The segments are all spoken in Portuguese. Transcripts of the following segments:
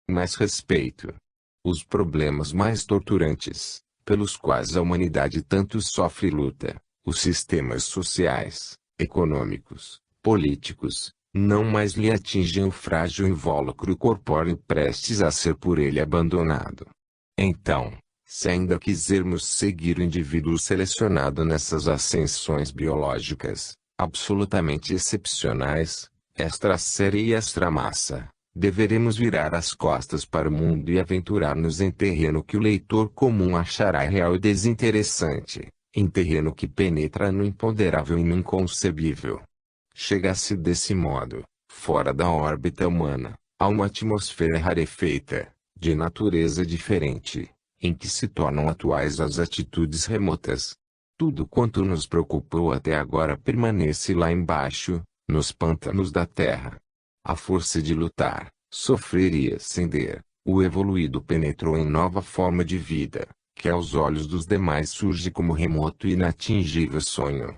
mais respeito. Os problemas mais torturantes, pelos quais a humanidade tanto sofre e luta, os sistemas sociais, econômicos, políticos, não mais lhe atingem o frágil invólucro corpóreo prestes a ser por ele abandonado. Então, se ainda quisermos seguir o indivíduo selecionado nessas ascensões biológicas, absolutamente excepcionais, extra-série e extra-massa, deveremos virar as costas para o mundo e aventurar-nos em terreno que o leitor comum achará real e desinteressante, em terreno que penetra no imponderável e no inconcebível. Chega-se desse modo, fora da órbita humana, a uma atmosfera rarefeita, de natureza diferente, em que se tornam atuais as atitudes remotas. Tudo quanto nos preocupou até agora permanece lá embaixo, nos pântanos da terra. A força de lutar, sofrer e ascender, o evoluído penetrou em nova forma de vida, que aos olhos dos demais surge como remoto e inatingível sonho.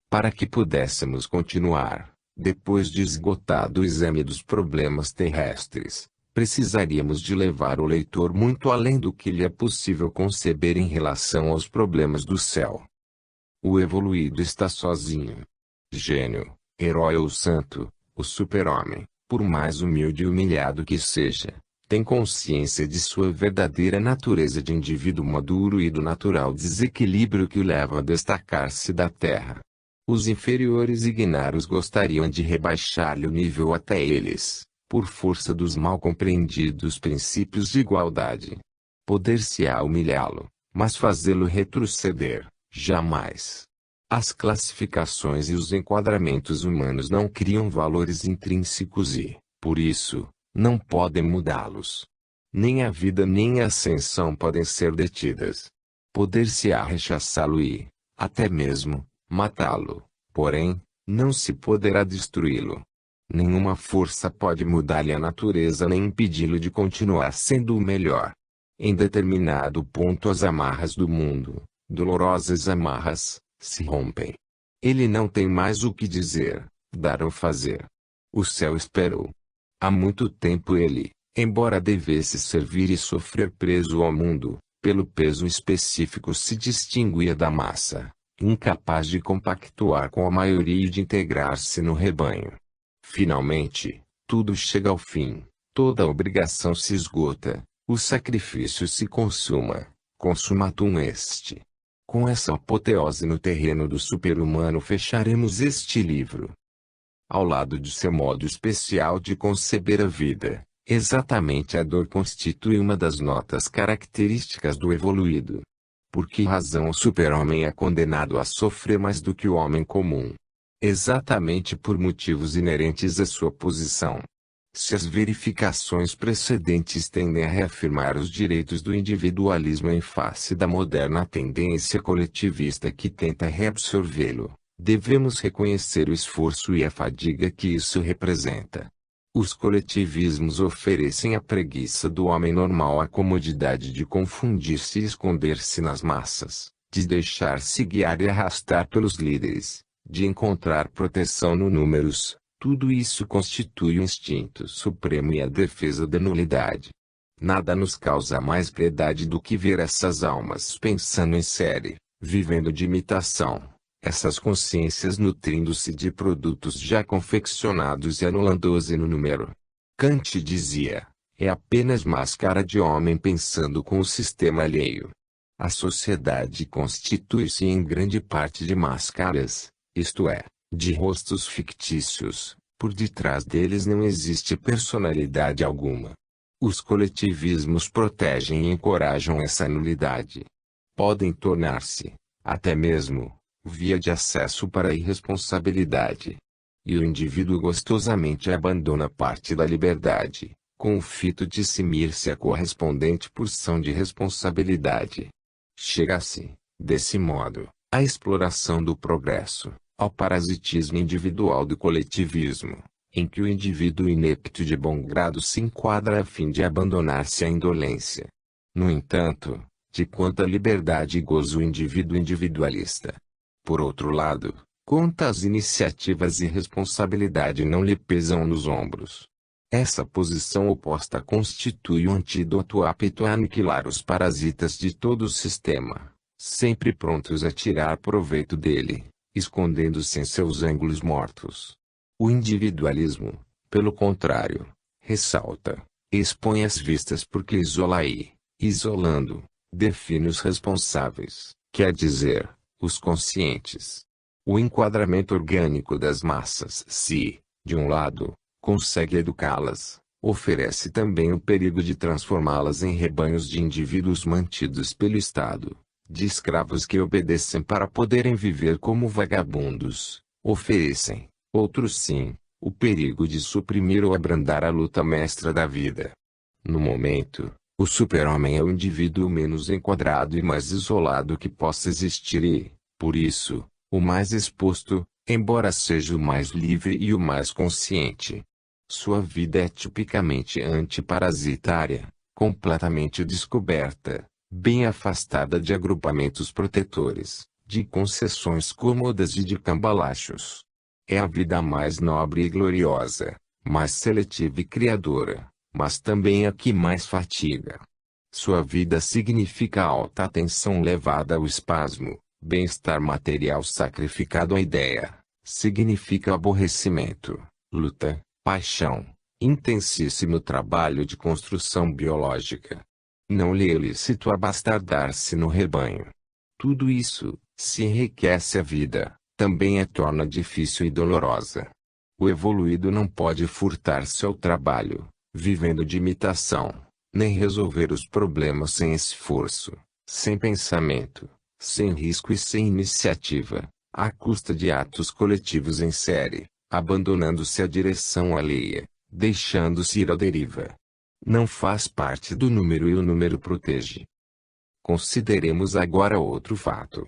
Para que pudéssemos continuar, depois de esgotado o exame dos problemas terrestres, precisaríamos de levar o leitor muito além do que lhe é possível conceber em relação aos problemas do céu. O evoluído está sozinho. Gênio, herói ou santo, o super-homem, por mais humilde e humilhado que seja, tem consciência de sua verdadeira natureza de indivíduo maduro e do natural desequilíbrio que o leva a destacar-se da terra. Os inferiores ignários gostariam de rebaixar-lhe o nível até eles, por força dos mal compreendidos princípios de igualdade. Poder-se-á humilhá-lo, mas fazê-lo retroceder, jamais. As classificações e os enquadramentos humanos não criam valores intrínsecos e, por isso, não podem mudá-los. Nem a vida nem a ascensão podem ser detidas. Poder-se-á rechaçá-lo e, até mesmo, matá-lo, porém, não se poderá destruí-lo. Nenhuma força pode mudar-lhe a natureza nem impedi-lo de continuar sendo o melhor. Em determinado ponto as amarras do mundo, dolorosas amarras, se rompem. Ele não tem mais o que dizer, dar ou fazer. O céu esperou. Há muito tempo ele, embora devesse servir e sofrer preso ao mundo, pelo peso específico se distinguia da massa, incapaz de compactuar com a maioria e de integrar-se no rebanho. Finalmente, tudo chega ao fim, toda obrigação se esgota, o sacrifício se consuma, consumatum est. Com essa apoteose no terreno do super-humano fecharemos este livro. Ao lado de seu modo especial de conceber a vida, exatamente a dor constitui uma das notas características do evoluído. Por que razão o super-homem é condenado a sofrer mais do que o homem comum? Exatamente por motivos inerentes à sua posição. Se as verificações precedentes tendem a reafirmar os direitos do individualismo em face da moderna tendência coletivista que tenta reabsorvê-lo, devemos reconhecer o esforço e a fadiga que isso representa. Os coletivismos oferecem à preguiça do homem normal a comodidade de confundir-se e esconder-se nas massas, de deixar-se guiar e arrastar pelos líderes, de encontrar proteção no números. Tudo isso constitui o instinto supremo e a defesa da nulidade. Nada nos causa mais piedade do que ver essas almas pensando em série, vivendo de imitação, essas consciências nutrindo-se de produtos já confeccionados e anulando-os no número. Kant dizia, é apenas máscara de homem pensando com o sistema alheio. A sociedade constitui-se em grande parte de máscaras, isto é, de rostos fictícios, por detrás deles não existe personalidade alguma. Os coletivismos protegem e encorajam essa nulidade. Podem tornar-se, até mesmo, via de acesso para a irresponsabilidade. E o indivíduo gostosamente abandona parte da liberdade, com o fito de cimir-se a correspondente porção de responsabilidade. Chega-se, desse modo, à exploração do progresso, ao parasitismo individual do coletivismo, em que o indivíduo inepto de bom grado se enquadra a fim de abandonar-se à indolência. No entanto, de quanta liberdade goza o indivíduo individualista. Por outro lado, quantas iniciativas e responsabilidade não lhe pesam nos ombros. Essa posição oposta constitui um antídoto apto a aniquilar os parasitas de todo o sistema, sempre prontos a tirar proveito dele, escondendo-se em seus ângulos mortos. O individualismo, pelo contrário, ressalta, expõe as vistas porque isola e, isolando, define os responsáveis, quer dizer, os conscientes. O enquadramento orgânico das massas se, de um lado, consegue educá-las, oferece também o perigo de transformá-las em rebanhos de indivíduos mantidos pelo Estado, de escravos que obedecem para poderem viver como vagabundos, oferecem, outros sim, o perigo de suprimir ou abrandar a luta mestra da vida. No momento, o super-homem é o indivíduo menos enquadrado e mais isolado que possa existir e, por isso, o mais exposto, embora seja o mais livre e o mais consciente. Sua vida é tipicamente antiparasitária, completamente descoberta, bem afastada de agrupamentos protetores, de concessões cômodas e de cambalachos. É a vida mais nobre e gloriosa, mais seletiva e criadora, mas também a que mais fatiga. Sua vida significa alta tensão levada ao espasmo, bem-estar material sacrificado à ideia, significa aborrecimento, luta, paixão, intensíssimo trabalho de construção biológica. Não lhe é lícito abastardar-se no rebanho. Tudo isso, se enriquece a vida, também a torna difícil e dolorosa. O evoluído não pode furtar-se ao trabalho, vivendo de imitação, nem resolver os problemas sem esforço, sem pensamento, sem risco e sem iniciativa, à custa de atos coletivos em série, abandonando-se à direção alheia, deixando-se ir à deriva. Não faz parte do número e o número protege. Consideremos agora outro fato.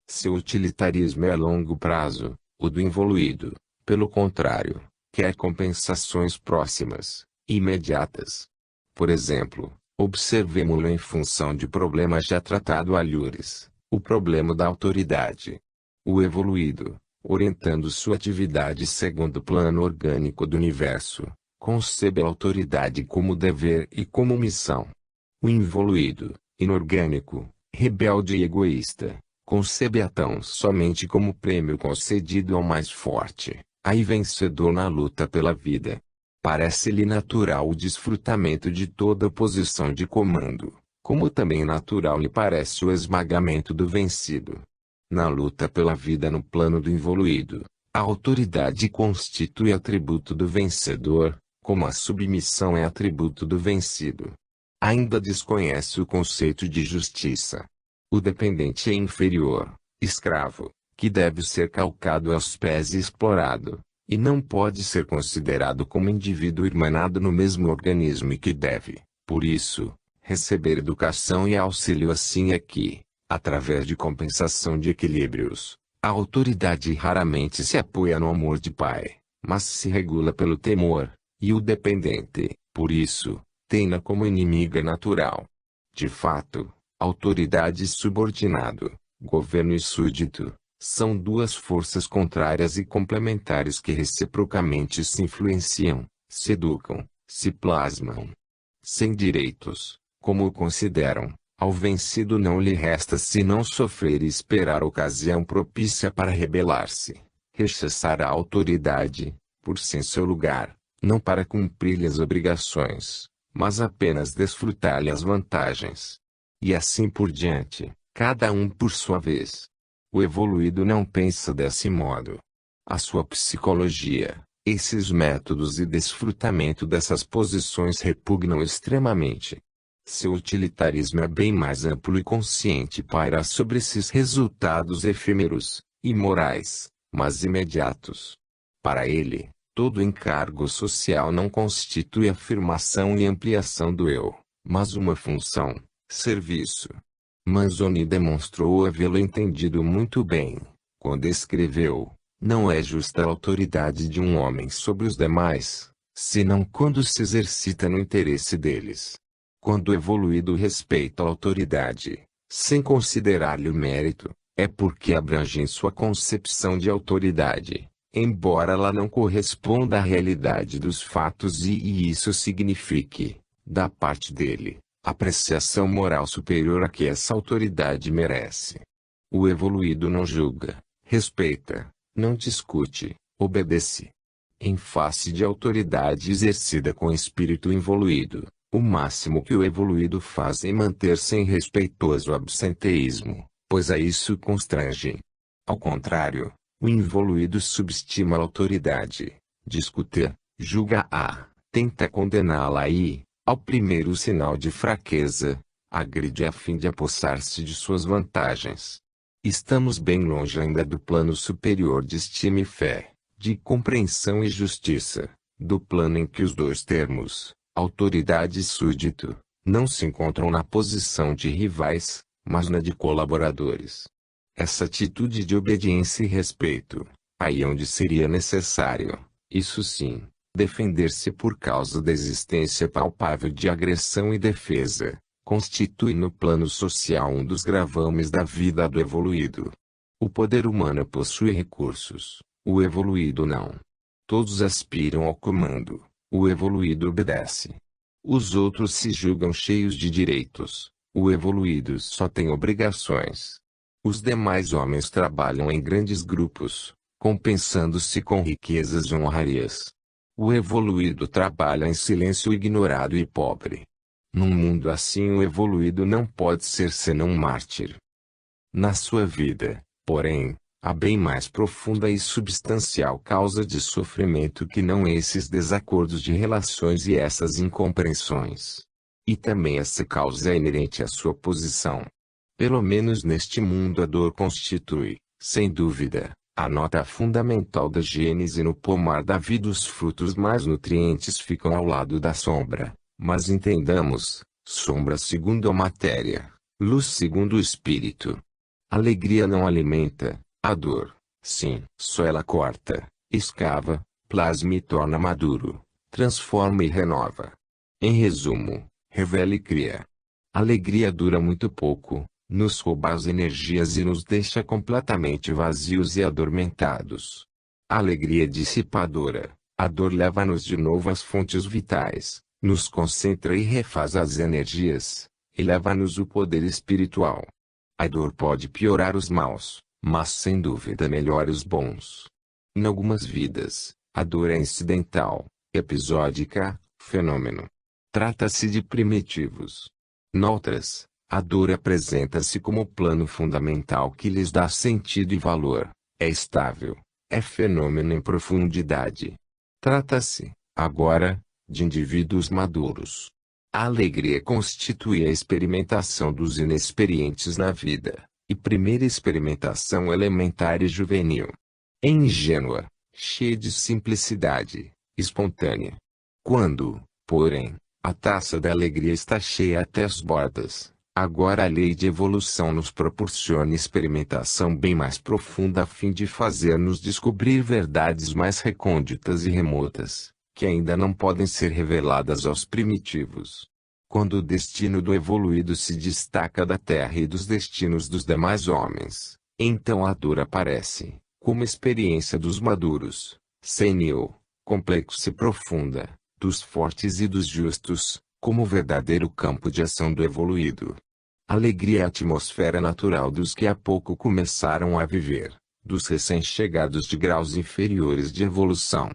Seu utilitarismo é a longo prazo, o do involuído, pelo contrário, quer compensações próximas, imediatas. Por exemplo, observemo-lo em função de problema já tratado alhures, o problema da autoridade. O evoluído, orientando sua atividade segundo o plano orgânico do universo, concebe a autoridade como dever e como missão. O involuído, inorgânico, rebelde e egoísta, concebe-a tão somente como prêmio concedido ao mais forte, aí vencedor na luta pela vida. Parece-lhe natural o desfrutamento de toda posição de comando, como também natural lhe parece o esmagamento do vencido. Na luta pela vida no plano do involuído, a autoridade constitui atributo do vencedor, como a submissão é atributo do vencido. Ainda desconhece o conceito de justiça. O dependente é inferior, escravo, que deve ser calcado aos pés e explorado, e não pode ser considerado como indivíduo irmanado no mesmo organismo e que deve, por isso, receber educação e auxílio. Assim é que, através de compensação de equilíbrios, a autoridade raramente se apoia no amor de pai, mas se regula pelo temor, e o dependente, por isso, tem-na como inimiga natural. De fato, autoridade e subordinado, governo e súdito, são duas forças contrárias e complementares que reciprocamente se influenciam, se educam, se plasmam. Sem direitos, como o consideram, ao vencido não lhe resta senão sofrer e esperar ocasião propícia para rebelar-se, rechaçar a autoridade, por si em seu lugar, não para cumprir-lhe as obrigações, mas apenas desfrutar-lhe as vantagens. E assim por diante, cada um por sua vez. O evoluído não pensa desse modo. A sua psicologia, esses métodos e desfrutamento dessas posições repugnam extremamente. Seu utilitarismo é bem mais amplo e consciente paira sobre esses resultados efêmeros, imorais, mas imediatos. Para ele, todo encargo social não constitui afirmação e ampliação do eu, mas uma função, serviço. Manzoni demonstrou havê-lo entendido muito bem, quando escreveu: não é justa a autoridade de um homem sobre os demais, senão quando se exercita no interesse deles. Quando o evoluído respeita a autoridade, sem considerar-lhe o mérito, é porque abrange em sua concepção de autoridade, embora ela não corresponda à realidade dos fatos e isso signifique, da parte dele, apreciação moral superior a que essa autoridade merece. O evoluído não julga, respeita, não discute, obedece. Em face de autoridade exercida com espírito involuído, o máximo que o evoluído faz é manter-se em respeitoso absenteísmo, pois a isso constrange. Ao contrário, o involuído subestima a autoridade, discute, julga-a, tenta condená-la e, ao primeiro sinal de fraqueza, agride a fim de apossar-se de suas vantagens. Estamos bem longe ainda do plano superior de estima e fé, de compreensão e justiça, do plano em que os dois termos, autoridade e súdito, não se encontram na posição de rivais, mas na de colaboradores. Essa atitude de obediência e respeito, aí onde seria necessário, isso sim, defender-se por causa da existência palpável de agressão e defesa, constitui no plano social um dos gravames da vida do evoluído. O poder humano possui recursos, o evoluído não. Todos aspiram ao comando, o evoluído obedece. Os outros se julgam cheios de direitos, o evoluído só tem obrigações. Os demais homens trabalham em grandes grupos, compensando-se com riquezas e honrarias. O evoluído trabalha em silêncio ignorado e pobre. Num mundo assim o evoluído não pode ser senão um mártir. Na sua vida, porém, há bem mais profunda e substancial causa de sofrimento que não esses desacordos de relações e essas incompreensões. E também essa causa é inerente à sua posição. Pelo menos neste mundo a dor constitui, sem dúvida, a nota fundamental da gênese no pomar da vida. Os frutos mais nutrientes ficam ao lado da sombra, mas entendamos, sombra segundo a matéria, luz segundo o espírito. Alegria não alimenta, a dor, sim, só ela corta, escava, plasma e torna maduro, transforma e renova. Em resumo, revela e cria. Alegria dura muito pouco, nos rouba as energias e nos deixa completamente vazios e adormentados. A alegria é dissipadora, a dor leva-nos de novo às fontes vitais, nos concentra e refaz as energias, e leva-nos o poder espiritual. A dor pode piorar os maus, mas sem dúvida melhora os bons. Em algumas vidas, a dor é incidental, episódica, fenômeno. Trata-se de primitivos. Noutras, a dor apresenta-se como plano fundamental que lhes dá sentido e valor, é estável, é fenômeno em profundidade. Trata-se, agora, de indivíduos maduros. A alegria constitui a experimentação dos inexperientes na vida, e primeira experimentação elementar e juvenil. É ingênua, cheia de simplicidade, espontânea. Quando, porém, a taça da alegria está cheia até as bordas, agora a lei de evolução nos proporciona experimentação bem mais profunda a fim de fazer-nos descobrir verdades mais recônditas e remotas, que ainda não podem ser reveladas aos primitivos. Quando o destino do evoluído se destaca da terra e dos destinos dos demais homens, então a dor aparece, como experiência dos maduros, senil, complexa e profunda, dos fortes e dos justos, como verdadeiro campo de ação do evoluído. Alegria é a atmosfera natural dos que há pouco começaram a viver, dos recém-chegados de graus inferiores de evolução.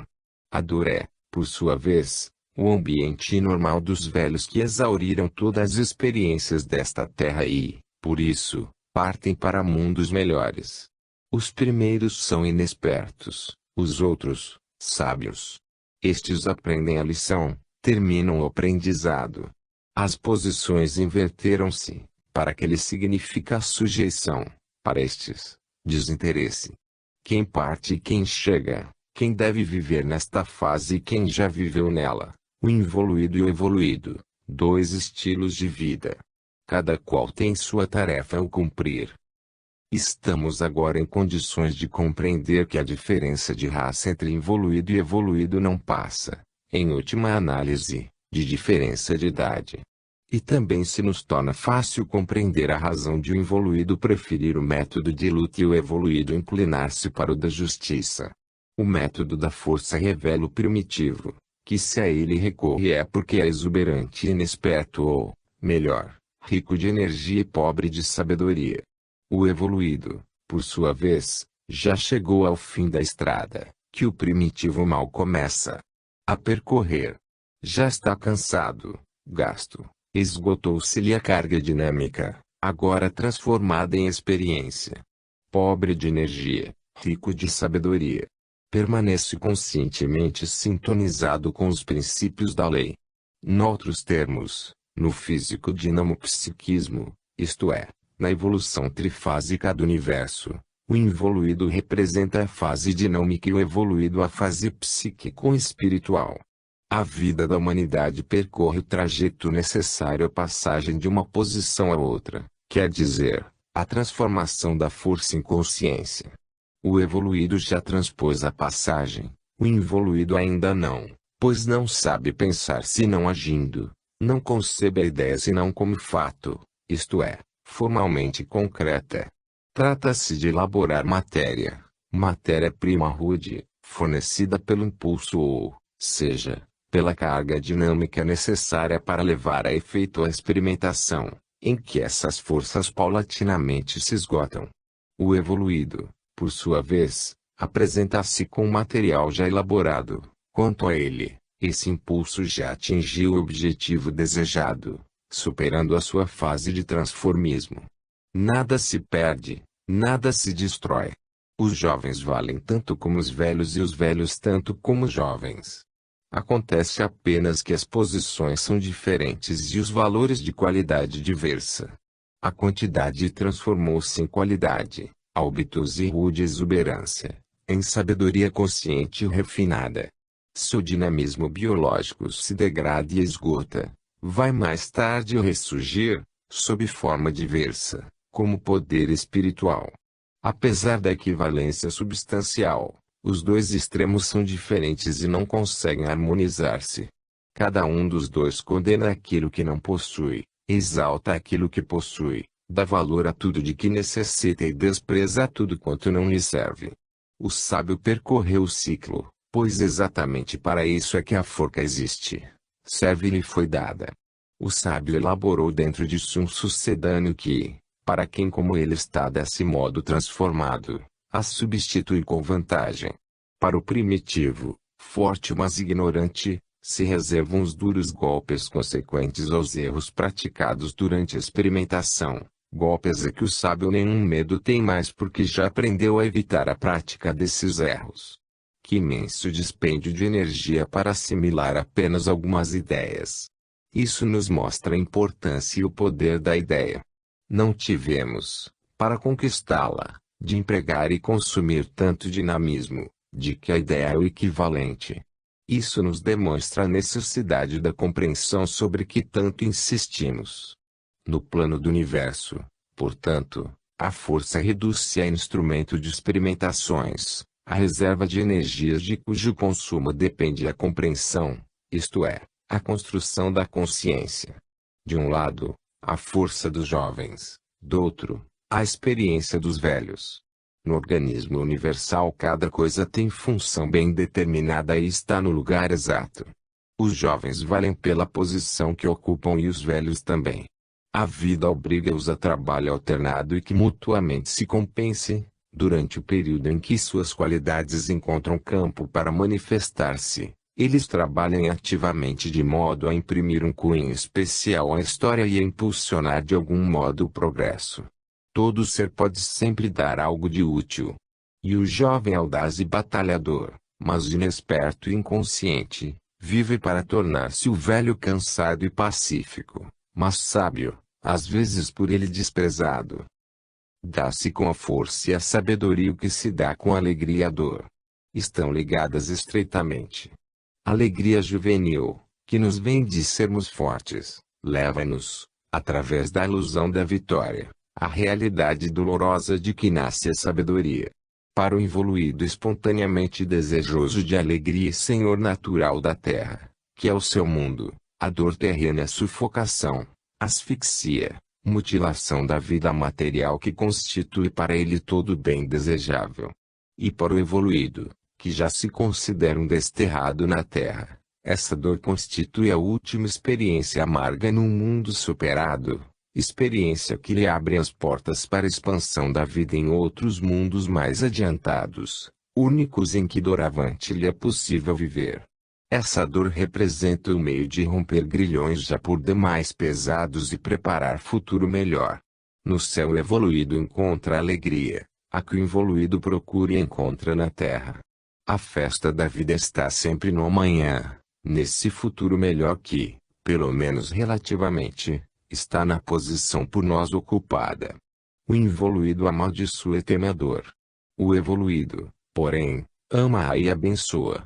A dor é, por sua vez, o ambiente normal dos velhos que exauriram todas as experiências desta terra e, por isso, partem para mundos melhores. Os primeiros são inexpertos, os outros, sábios. Estes aprendem a lição, terminam o aprendizado. As posições inverteram-se, para aqueles significa sujeição, para estes, desinteresse. Quem parte e quem chega, quem deve viver nesta fase e quem já viveu nela, o involuído e o evoluído, dois estilos de vida. Cada qual tem sua tarefa a cumprir. Estamos agora em condições de compreender que a diferença de raça entre involuído e evoluído não passa, em última análise, de diferença de idade. E também se nos torna fácil compreender a razão de o involuído preferir o método de luta e o evoluído inclinar-se para o da justiça. O método da força revela o primitivo, que se a ele recorre é porque é exuberante e inexperto ou, melhor, rico de energia e pobre de sabedoria. O evoluído, por sua vez, já chegou ao fim da estrada, que o primitivo mal começa a percorrer. Já está cansado, gasto, esgotou-se-lhe a carga dinâmica, agora transformada em experiência. Pobre de energia, rico de sabedoria. Permanece conscientemente sintonizado com os princípios da lei. Noutros termos, no físico-dinamo-psiquismo, isto é, na evolução trifásica do universo, o involuído representa a fase dinâmica e o evoluído a fase psíquico-espiritual. A vida da humanidade percorre o trajeto necessário à passagem de uma posição a outra, quer dizer, a transformação da força em consciência. O evoluído já transpôs a passagem, o involuído ainda não, pois não sabe pensar senão agindo, não concebe a ideia senão como fato, isto é, formalmente concreta. Trata-se de elaborar matéria, matéria-prima rude, fornecida pelo impulso ou, seja, pela carga dinâmica necessária para levar a efeito a experimentação, em que essas forças paulatinamente se esgotam. O evoluído, por sua vez, apresenta-se com um material já elaborado. Quanto a ele, esse impulso já atingiu o objetivo desejado, superando a sua fase de transformismo. Nada se perde, nada se destrói. Os jovens valem tanto como os velhos e os velhos tanto como os jovens. Acontece apenas que as posições são diferentes e os valores de qualidade diversa. A quantidade transformou-se em qualidade, hábitos e rude exuberância, em sabedoria consciente e refinada. Seu dinamismo biológico se degrada e esgota, vai mais tarde ressurgir, sob forma diversa, como poder espiritual. Apesar da equivalência substancial, os dois extremos são diferentes e não conseguem harmonizar-se. Cada um dos dois condena aquilo que não possui, exalta aquilo que possui, dá valor a tudo de que necessita e despreza tudo quanto não lhe serve. O sábio percorreu o ciclo, pois exatamente para isso é que a forca existe. Serve-lhe foi dada. O sábio elaborou dentro de si um sucedâneo que, para quem como ele está desse modo transformado, a substitui com vantagem. Para o primitivo, forte mas ignorante, se reservam os duros golpes consequentes aos erros praticados durante a experimentação, golpes a que o sábio nenhum medo tem mais porque já aprendeu a evitar a prática desses erros. Que imenso dispêndio de energia para assimilar apenas algumas ideias. Isso nos mostra a importância e o poder da ideia. Não tivemos, para conquistá-la, de empregar e consumir tanto dinamismo, de que a ideia é o equivalente. Isso nos demonstra a necessidade da compreensão sobre que tanto insistimos. No plano do universo, portanto, a força reduz-se a instrumento de experimentações, a reserva de energias de cujo consumo depende a compreensão, isto é, a construção da consciência. De um lado, a força dos jovens, do outro, a experiência dos velhos. No organismo universal cada coisa tem função bem determinada e está no lugar exato. Os jovens valem pela posição que ocupam e os velhos também. A vida obriga-os a trabalho alternado e que mutuamente se compensem, durante o período em que suas qualidades encontram campo para manifestar-se. Eles trabalham ativamente de modo a imprimir um cunho especial à história e a impulsionar de algum modo o progresso. Todo ser pode sempre dar algo de útil. E o jovem audaz e batalhador, mas inexperto e inconsciente, vive para tornar-se o velho cansado e pacífico, mas sábio, às vezes por ele desprezado. Dá-se com a força e a sabedoria o que se dá com a alegria e a dor. Estão ligadas estreitamente. A alegria juvenil, que nos vem de sermos fortes, leva-nos, através da ilusão da vitória, à realidade dolorosa de que nasce a sabedoria. Para o evoluído espontaneamente desejoso de alegria e senhor natural da terra, que é o seu mundo, a dor terrena é sufocação, asfixia, mutilação da vida material que constitui para ele todo o bem desejável. E para o evoluído, que já se considera um desterrado na Terra. Essa dor constitui a última experiência amarga num mundo superado, experiência que lhe abre as portas para a expansão da vida em outros mundos mais adiantados, únicos em que doravante lhe é possível viver. Essa dor representa o meio de romper grilhões já por demais pesados e preparar futuro melhor. No céu evoluído encontra alegria, a que o involuído procura e encontra na terra. A festa da vida está sempre no amanhã, nesse futuro melhor que, pelo menos relativamente, está na posição por nós ocupada. O involuído amaldiçoa e teme a dor. O evoluído, porém, ama-a e abençoa.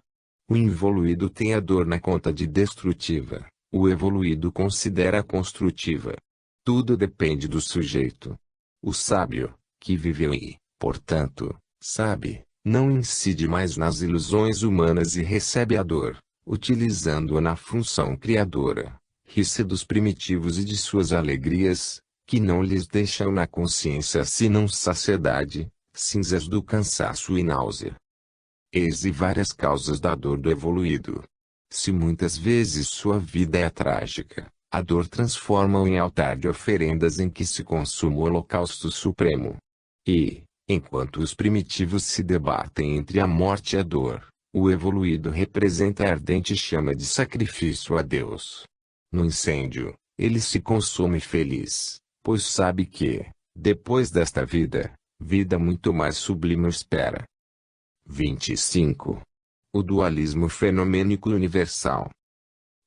O involuído tem a dor na conta de destrutiva, o evoluído considera construtiva. Tudo depende do sujeito. O sábio, que viveu e, portanto, sabe, não incide mais nas ilusões humanas e recebe a dor, utilizando-a na função criadora. Ri-se dos primitivos e de suas alegrias, que não lhes deixam na consciência senão saciedade, cinzas do cansaço e náusea. Eis e várias causas da dor do evoluído. Se muitas vezes sua vida é trágica, a dor transforma-o em altar de oferendas em que se consuma o holocausto supremo. E, enquanto os primitivos se debatem entre a morte e a dor, o evoluído representa a ardente chama de sacrifício a Deus. No incêndio, ele se consome feliz, pois sabe que, depois desta vida, vida muito mais sublime o espera. 25. O dualismo fenomênico universal.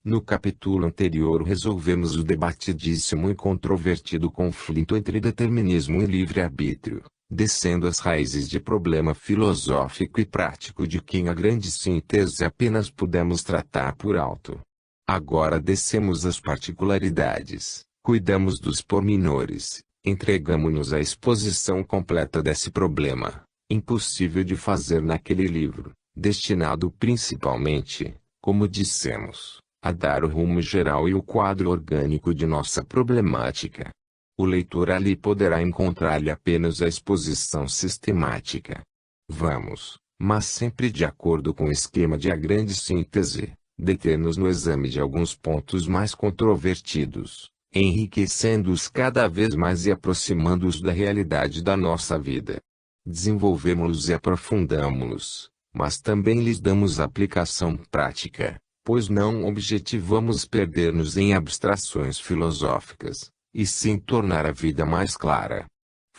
No capítulo anterior resolvemos o debatidíssimo e controvertido conflito entre determinismo e livre-arbítrio, descendo as raízes de problema filosófico e prático de que em a grande síntese apenas pudemos tratar por alto. Agora descemos as particularidades, cuidamos dos pormenores, entregamo-nos à exposição completa desse problema, impossível de fazer naquele livro, destinado principalmente, como dissemos, a dar o rumo geral e o quadro orgânico de nossa problemática. O leitor ali poderá encontrar-lhe apenas a exposição sistemática. Vamos, mas sempre de acordo com o esquema de a grande síntese, deter-nos no exame de alguns pontos mais controvertidos, enriquecendo-os cada vez mais e aproximando-os da realidade da nossa vida. Desenvolvemos-los e aprofundamos-los, mas também lhes damos aplicação prática, pois não objetivamos perder-nos em abstrações filosóficas, e sim tornar a vida mais clara.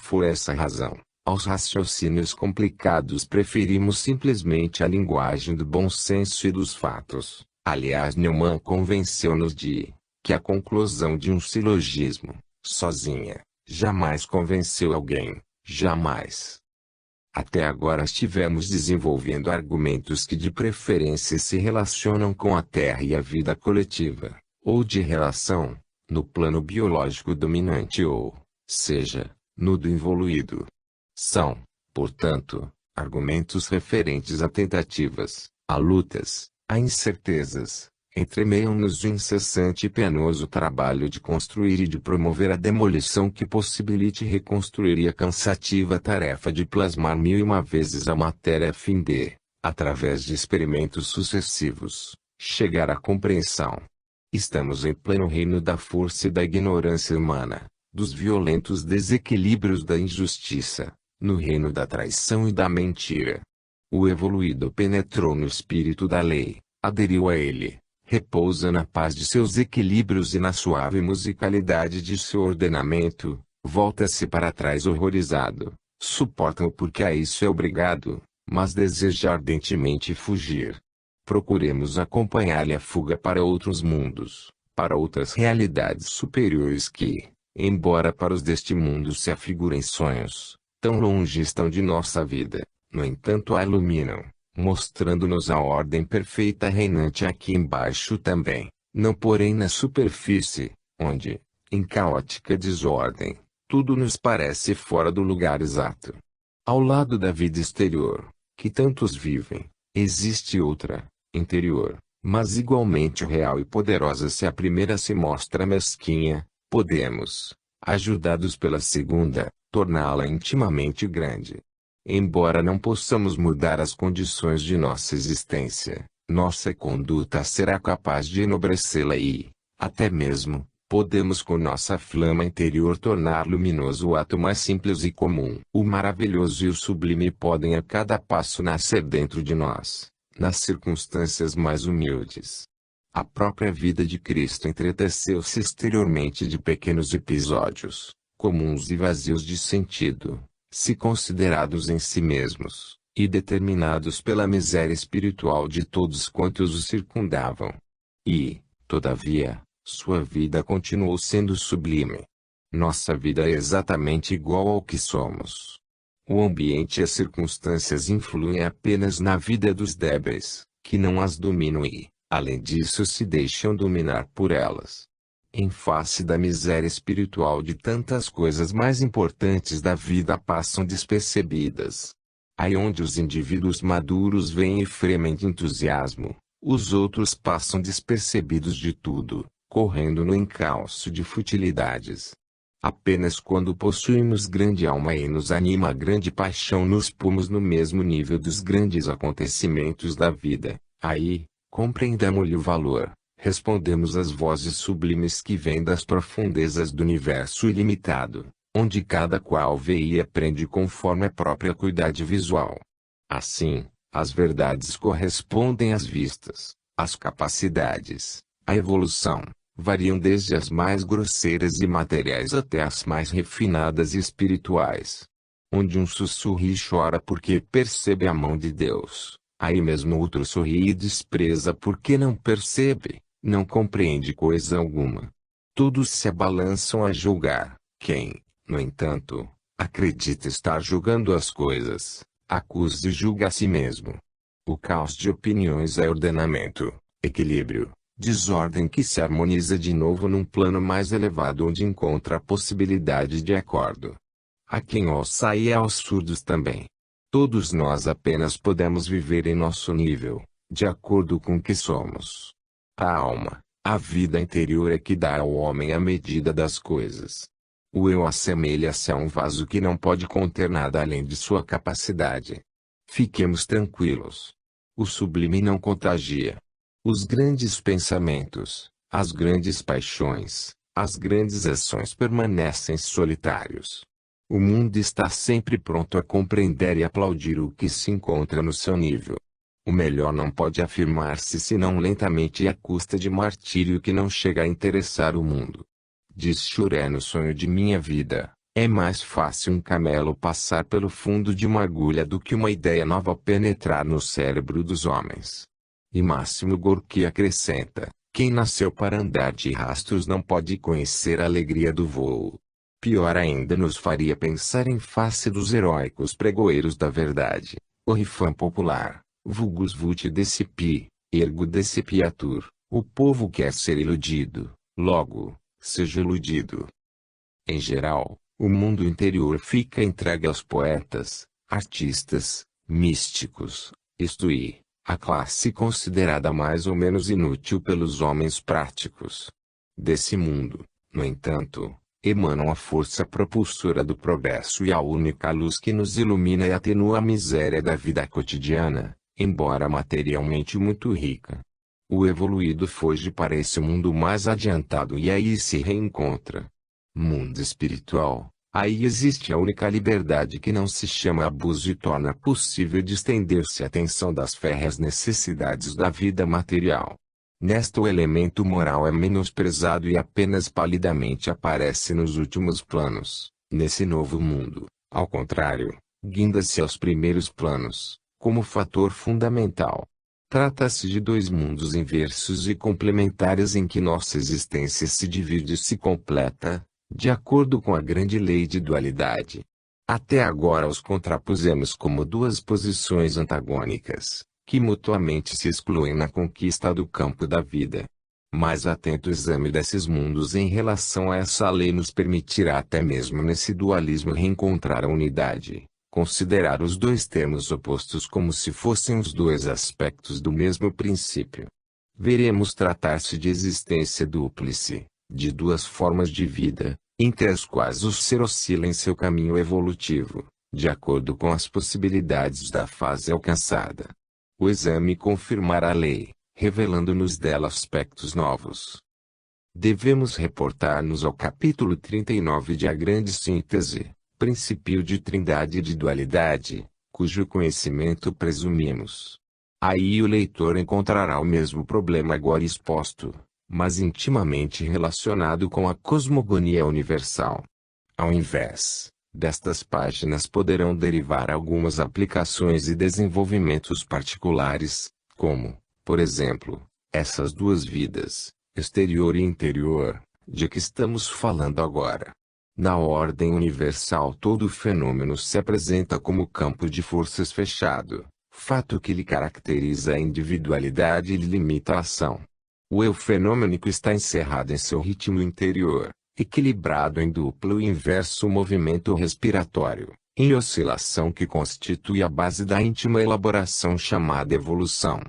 Por essa razão, aos raciocínios complicados preferimos simplesmente a linguagem do bom senso e dos fatos. Aliás, Neumann convenceu-nos de que a conclusão de um silogismo, sozinha, jamais convenceu alguém, jamais. Até agora estivemos desenvolvendo argumentos que de preferência se relacionam com a Terra e a vida coletiva, ou de relação, no plano biológico dominante ou, seja, no do involuído. São, portanto, argumentos referentes a tentativas, a lutas, a incertezas, entremeiam-nos o incessante e penoso trabalho de construir e de promover a demolição que possibilite reconstruir e a cansativa tarefa de plasmar mil e uma vezes a matéria a fim de, através de experimentos sucessivos, chegar à compreensão. Estamos em pleno reino da força e da ignorância humana, dos violentos desequilíbrios da injustiça, no reino da traição e da mentira. O evoluído penetrou no espírito da lei, aderiu a ele, repousa na paz de seus equilíbrios e na suave musicalidade de seu ordenamento, volta-se para trás horrorizado, suporta-o porque a isso é obrigado, mas deseja ardentemente fugir. Procuremos acompanhar-lhe a fuga para outros mundos, para outras realidades superiores que, embora para os deste mundo se afigurem sonhos, tão longe estão de nossa vida, no entanto a iluminam, mostrando-nos a ordem perfeita reinante aqui embaixo também, não porém na superfície, onde, em caótica desordem, tudo nos parece fora do lugar exato. Ao lado da vida exterior, que tantos vivem, existe outra, interior, mas igualmente real e poderosa. Se a primeira se mostra mesquinha, podemos, ajudados pela segunda, torná-la intimamente grande. Embora não possamos mudar as condições de nossa existência, nossa conduta será capaz de enobrecê-la e, até mesmo, podemos com nossa flama interior tornar luminoso o ato mais simples e comum. O maravilhoso e o sublime podem a cada passo nascer dentro de nós, nas circunstâncias mais humildes. A própria vida de Cristo entreteceu-se exteriormente de pequenos episódios, comuns e vazios de sentido, se considerados em si mesmos, e determinados pela miséria espiritual de todos quantos o circundavam. E, todavia, sua vida continuou sendo sublime. Nossa vida é exatamente igual ao que somos. O ambiente e as circunstâncias influem apenas na vida dos débeis, que não as dominam e, além disso, se deixam dominar por elas. Em face da miséria espiritual de tantas coisas mais importantes da vida passam despercebidas. Aí onde os indivíduos maduros veem e fremem de entusiasmo, os outros passam despercebidos de tudo, correndo no encalço de futilidades. Apenas quando possuímos grande alma e nos anima a grande paixão nos pomos no mesmo nível dos grandes acontecimentos da vida, aí, compreendamos-lhe o valor. Respondemos às vozes sublimes que vêm das profundezas do universo ilimitado, onde cada qual vê e aprende conforme a própria acuidade visual. Assim, as verdades correspondem às vistas, as capacidades, a evolução, variam desde as mais grosseiras e materiais até as mais refinadas e espirituais. Onde um sussurra e chora porque percebe a mão de Deus, aí mesmo outro sorri e despreza porque não percebe. Não compreende coisa alguma. Todos se abalançam a julgar. Quem, no entanto, acredita estar julgando as coisas, acusa e julga a si mesmo. O caos de opiniões é ordenamento, equilíbrio, desordem que se harmoniza de novo num plano mais elevado onde encontra a possibilidade de acordo. A quem ouça e aos surdos também. Todos nós apenas podemos viver em nosso nível, de acordo com o que somos. A alma, a vida interior é que dá ao homem a medida das coisas. O eu assemelha-se a um vaso que não pode conter nada além de sua capacidade. Fiquemos tranquilos. O sublime não contagia. Os grandes pensamentos, as grandes paixões, as grandes ações permanecem solitários. O mundo está sempre pronto a compreender e aplaudir o que se encontra no seu nível. O melhor não pode afirmar-se senão lentamente e à custa de martírio que não chega a interessar o mundo. Diz Churé no Sonho de Minha Vida, é mais fácil um camelo passar pelo fundo de uma agulha do que uma ideia nova penetrar no cérebro dos homens. E Máximo Gorki acrescenta, quem nasceu para andar de rastros não pode conhecer a alegria do voo. Pior ainda nos faria pensar em face dos heróicos pregoeiros da verdade, o rifã popular. Vulgus vult decipi, ergo decipiatur, o povo quer ser iludido, logo, seja iludido. Em geral, o mundo interior fica entregue aos poetas, artistas, místicos, isto é, a classe considerada mais ou menos inútil pelos homens práticos. Desse mundo, no entanto, emanam a força propulsora do progresso e a única luz que nos ilumina e atenua a miséria da vida cotidiana. Embora materialmente muito rica. O evoluído foge para esse mundo mais adiantado e aí se reencontra. Mundo espiritual, aí existe a única liberdade que não se chama abuso e torna possível distender-se a atenção das férreas necessidades da vida material. Nesta o elemento moral é menosprezado e apenas palidamente aparece nos últimos planos. Nesse novo mundo, ao contrário, guinda-se aos primeiros planos como fator fundamental. Trata-se de dois mundos inversos e complementares em que nossa existência se divide e se completa, de acordo com a grande lei de dualidade. Até agora os contrapusemos como duas posições antagônicas, que mutuamente se excluem na conquista do campo da vida. Mais atento exame desses mundos em relação a essa lei nos permitirá até mesmo nesse dualismo reencontrar a unidade. Considerar os dois termos opostos como se fossem os dois aspectos do mesmo princípio. Veremos tratar-se de existência dúplice, de duas formas de vida, entre as quais o ser oscila em seu caminho evolutivo, de acordo com as possibilidades da fase alcançada. O exame confirmará a lei, revelando-nos dela aspectos novos. Devemos reportar-nos ao capítulo 39 de A Grande Síntese, princípio de trindade e de dualidade, cujo conhecimento presumimos. Aí o leitor encontrará o mesmo problema agora exposto, mas intimamente relacionado com a cosmogonia universal. Ao invés destas páginas poderão derivar algumas aplicações e desenvolvimentos particulares, como, por exemplo, essas duas vidas, exterior e interior, de que estamos falando agora. Na ordem universal todo fenômeno se apresenta como campo de forças fechado, fato que lhe caracteriza a individualidade e lhe limita a ação. O eu fenômenico está encerrado em seu ritmo interior, equilibrado em duplo e inverso movimento respiratório, em oscilação que constitui a base da íntima elaboração chamada evolução.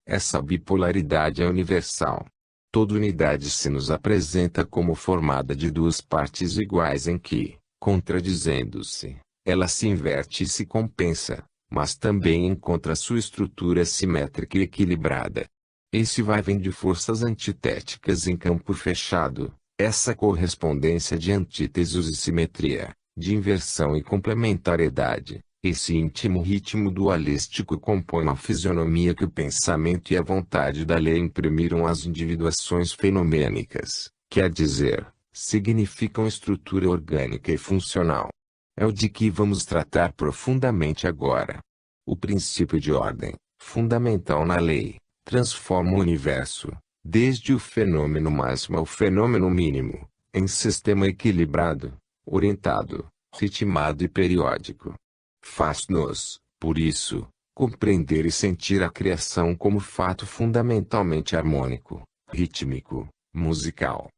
Essa bipolaridade é universal. Toda unidade se nos apresenta como formada de duas partes iguais em que, contradizendo-se, ela se inverte e se compensa, mas também encontra sua estrutura simétrica e equilibrada. Esse vai-vem de forças antitéticas em campo fechado, essa correspondência de antíteses e simetria, de inversão e complementariedade, esse íntimo ritmo dualístico compõe a fisionomia que o pensamento e a vontade da lei imprimiram às individuações fenomênicas, quer dizer, significam estrutura orgânica e funcional. É o de que vamos tratar profundamente agora. O princípio de ordem, fundamental na lei, transforma o universo, desde o fenômeno máximo ao fenômeno mínimo, em sistema equilibrado, orientado, ritmado e periódico. Faz-nos, por isso, compreender e sentir a criação como fato fundamentalmente harmônico, rítmico, musical.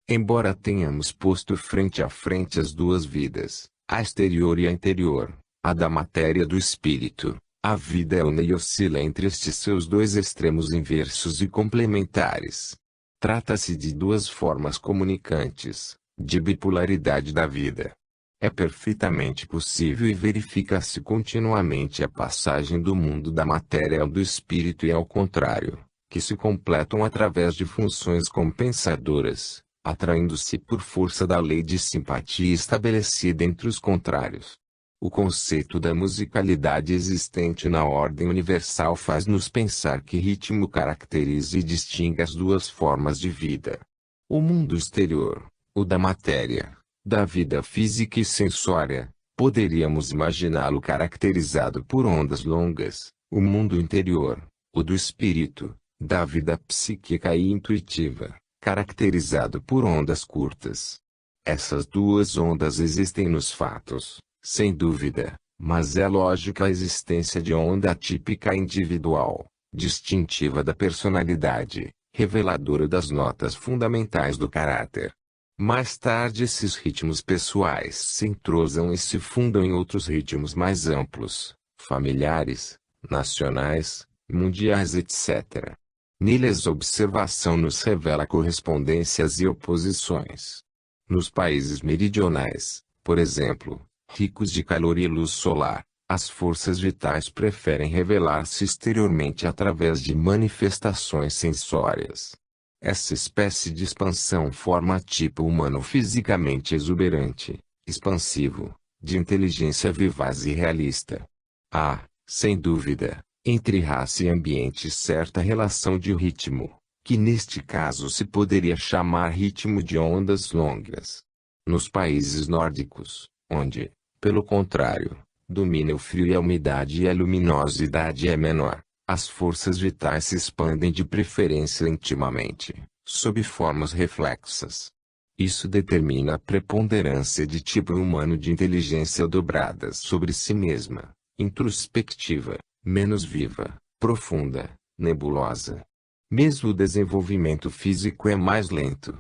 Embora tenhamos posto frente a frente as duas vidas, a exterior e a interior, a da matéria e do espírito, a vida é una e oscila entre estes seus dois extremos inversos e complementares. Trata-se de duas formas comunicantes, de bipolaridade da vida. É perfeitamente possível e verifica-se continuamente a passagem do mundo da matéria ao do espírito e ao contrário, que se completam através de funções compensadoras, atraindo-se por força da lei de simpatia estabelecida entre os contrários. O conceito da musicalidade existente na ordem universal faz-nos pensar que ritmo caracteriza e distingue as duas formas de vida. O mundo exterior, o da matéria, da vida física e sensória, poderíamos imaginá-lo caracterizado por ondas longas, o mundo interior, o do espírito, da vida psíquica e intuitiva, caracterizado por ondas curtas. Essas duas ondas existem nos fatos, sem dúvida, mas é lógica a existência de onda atípica individual, distintiva da personalidade, reveladora das notas fundamentais do caráter. Mais tarde esses ritmos pessoais se entrosam e se fundam em outros ritmos mais amplos, familiares, nacionais, mundiais etc. Neles a observação nos revela correspondências e oposições. Nos países meridionais, por exemplo, ricos de calor e luz solar, as forças vitais preferem revelar-se exteriormente através de manifestações sensórias. Essa espécie de expansão forma tipo humano fisicamente exuberante, expansivo, de inteligência vivaz e realista. Há, sem dúvida, entre raça e ambiente certa relação de ritmo, que neste caso se poderia chamar ritmo de ondas longas. Nos países nórdicos, onde, pelo contrário, domina o frio e a umidade e a luminosidade é menor, as forças vitais se expandem de preferência intimamente, sob formas reflexas. Isso determina a preponderância de tipo humano de inteligência dobrada sobre si mesma, introspectiva, menos viva, profunda, nebulosa. Mesmo o desenvolvimento físico é mais lento.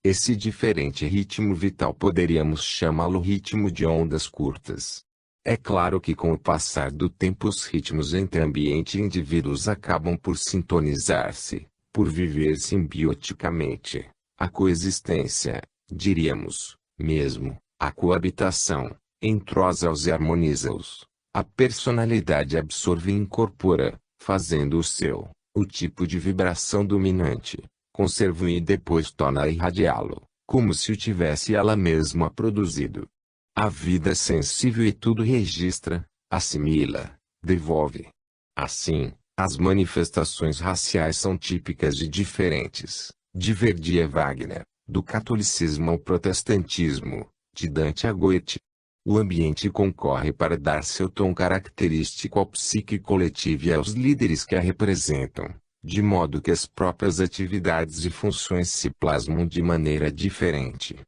Esse diferente ritmo vital poderíamos chamá-lo ritmo de ondas curtas. É claro que com o passar do tempo os ritmos entre ambiente e indivíduos acabam por sintonizar-se, por viver simbioticamente. A coexistência, diríamos, mesmo, a coabitação, entrosa-os e harmoniza-os. A personalidade absorve e incorpora, fazendo o seu, o tipo de vibração dominante. Conserva-o e depois torna a irradiá-lo, como se o tivesse ela mesma produzido. A vida é sensível e tudo registra, assimila, devolve. Assim, as manifestações raciais são típicas e diferentes, de Verdi a Wagner, do catolicismo ao protestantismo, de Dante a Goethe. O ambiente concorre para dar seu tom característico à psique coletiva e aos líderes que a representam, de modo que as próprias atividades e funções se plasmam de maneira diferente.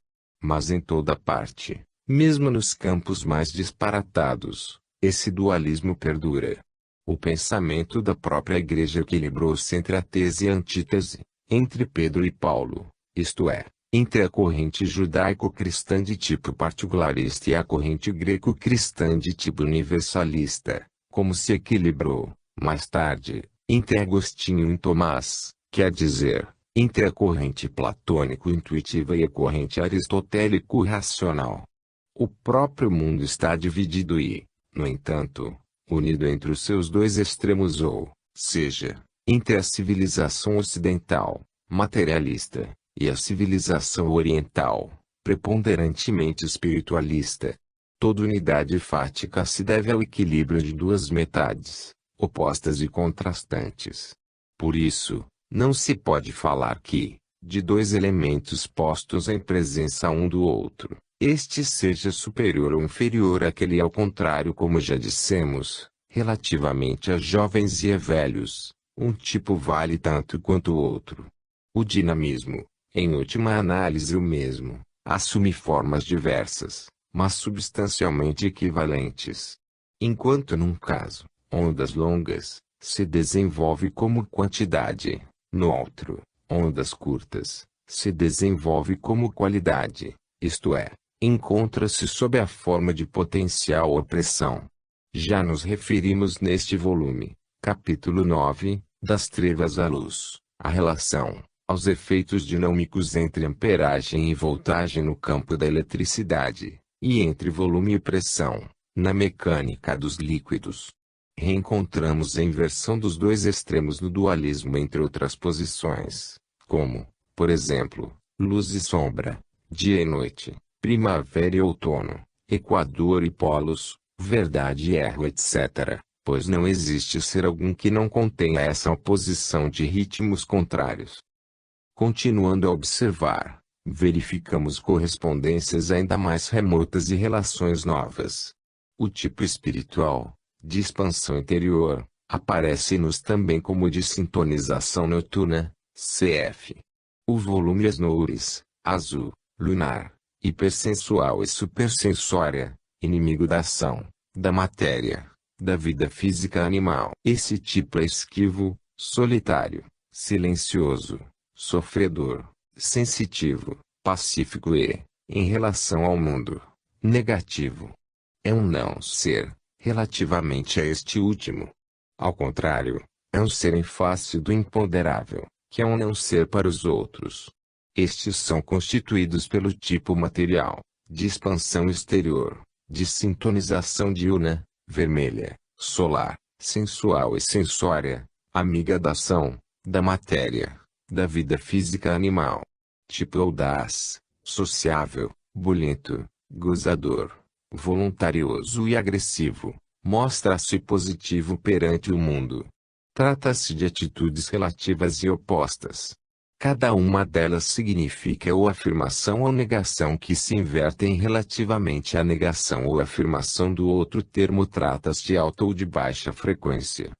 Mas em toda parte, mesmo nos campos mais disparatados, esse dualismo perdura. O pensamento da própria Igreja equilibrou-se entre a tese e a antítese, entre Pedro e Paulo, isto é, entre a corrente judaico-cristã de tipo particularista e a corrente greco-cristã de tipo universalista, como se equilibrou, mais tarde, entre Agostinho e Tomás, quer dizer, entre a corrente platônico-intuitiva e a corrente aristotélico-racional. O próprio mundo está dividido e, no entanto, unido entre os seus dois extremos ou, seja, entre a civilização ocidental, materialista, e a civilização oriental, preponderantemente espiritualista. Toda unidade fática se deve ao equilíbrio de duas metades, opostas e contrastantes. Por isso, não se pode falar que, de dois elementos postos em presença um do outro, este seja superior ou inferior àquele, ao contrário, como já dissemos, relativamente a jovens e a velhos, um tipo vale tanto quanto o outro. O dinamismo, em última análise o mesmo, assume formas diversas, mas substancialmente equivalentes. Enquanto num caso, ondas longas, se desenvolve como quantidade, no outro, ondas curtas, se desenvolve como qualidade, isto é, encontra-se sob a forma de potencial ou pressão. Já nos referimos neste volume, capítulo 9, das trevas à luz, à relação, aos efeitos dinâmicos entre amperagem e voltagem no campo da eletricidade, e entre volume e pressão, na mecânica dos líquidos. Reencontramos a inversão dos dois extremos no dualismo entre outras posições, como, por exemplo, luz e sombra, dia e noite, primavera e outono, equador e polos, verdade e erro, etc., pois não existe ser algum que não contenha essa oposição de ritmos contrários. Continuando a observar, verificamos correspondências ainda mais remotas e relações novas. O tipo espiritual, de expansão interior, aparece-nos também como de sintonização noturna, cf. O volume Asnoures, azul, lunar, hipersensual e supersensória, inimigo da ação, da matéria, da vida física animal. Esse tipo é esquivo, solitário, silencioso, sofredor, sensitivo, pacífico e, em relação ao mundo, negativo. É um não ser, relativamente a este último. Ao contrário, é um ser em face do imponderável, que é um não ser para os outros. Estes são constituídos pelo tipo material, de expansão exterior, de sintonização diurna, vermelha, solar, sensual e sensória, amiga da ação, da matéria, da vida física animal. Tipo audaz, sociável, bulhento, gozador, voluntarioso e agressivo, mostra-se positivo perante o mundo. Trata-se de atitudes relativas e opostas. Cada uma delas significa ou afirmação ou negação que se invertem relativamente à negação ou afirmação do outro termo. Trata-se de alta ou de baixa frequência.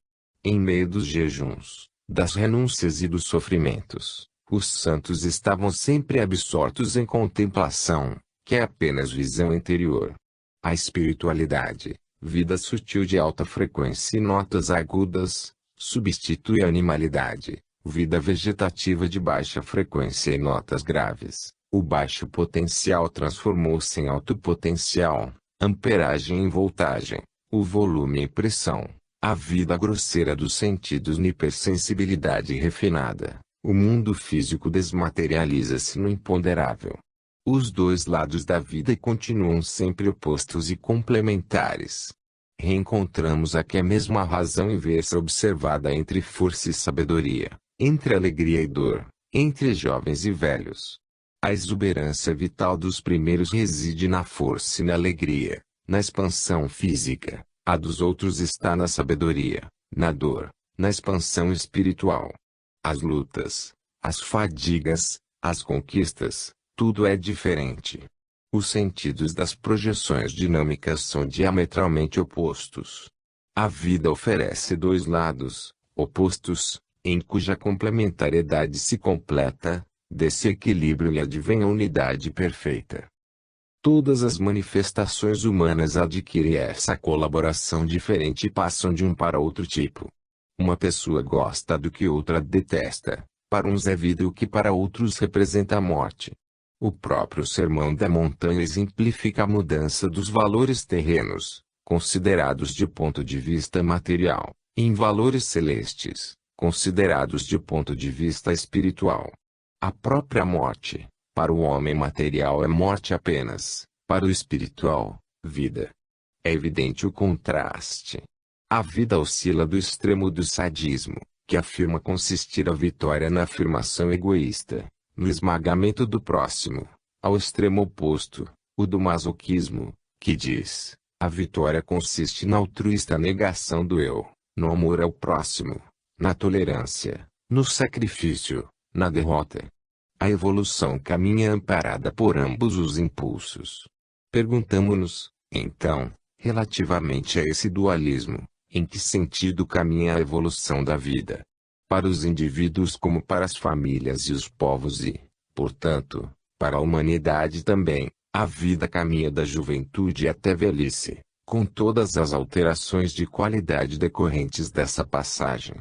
Em meio dos jejuns, das renúncias e dos sofrimentos, os santos estavam sempre absortos em contemplação, que é apenas visão interior. A espiritualidade, vida sutil de alta frequência e notas agudas, substitui a animalidade, vida vegetativa de baixa frequência e notas graves. O baixo potencial transformou-se em alto potencial, amperagem em voltagem, o volume em pressão, a vida grosseira dos sentidos na hipersensibilidade refinada. O mundo físico desmaterializa-se no imponderável. Os dois lados da vida continuam sempre opostos e complementares. Reencontramos aqui a mesma razão inversa observada entre força e sabedoria, entre alegria e dor, entre jovens e velhos. A exuberância vital dos primeiros reside na força e na alegria, na expansão física. A dos outros está na sabedoria, na dor, na expansão espiritual. As lutas, as fadigas, as conquistas, tudo é diferente. Os sentidos das projeções dinâmicas são diametralmente opostos. A vida oferece dois lados, opostos, em cuja complementariedade se completa, desse equilíbrio lhe advém a unidade perfeita. Todas as manifestações humanas adquirem essa colaboração diferente e passam de um para outro tipo. Uma pessoa gosta do que outra detesta, para uns é vida o que para outros representa a morte. O próprio Sermão da Montanha exemplifica a mudança dos valores terrenos, considerados de ponto de vista material, em valores celestes, considerados de ponto de vista espiritual. A própria morte, para o homem material é morte apenas, para o espiritual, vida. É evidente o contraste. A vida oscila do extremo do sadismo, que afirma consistir a vitória na afirmação egoísta, no esmagamento do próximo, ao extremo oposto, o do masoquismo, que diz, a vitória consiste na altruísta negação do eu, no amor ao próximo, na tolerância, no sacrifício, na derrota. A evolução caminha amparada por ambos os impulsos. Perguntamo-nos, então, relativamente a esse dualismo, em que sentido caminha a evolução da vida? Para os indivíduos como para as famílias e os povos e, portanto, para a humanidade também, a vida caminha da juventude até a velhice, com todas as alterações de qualidade decorrentes dessa passagem.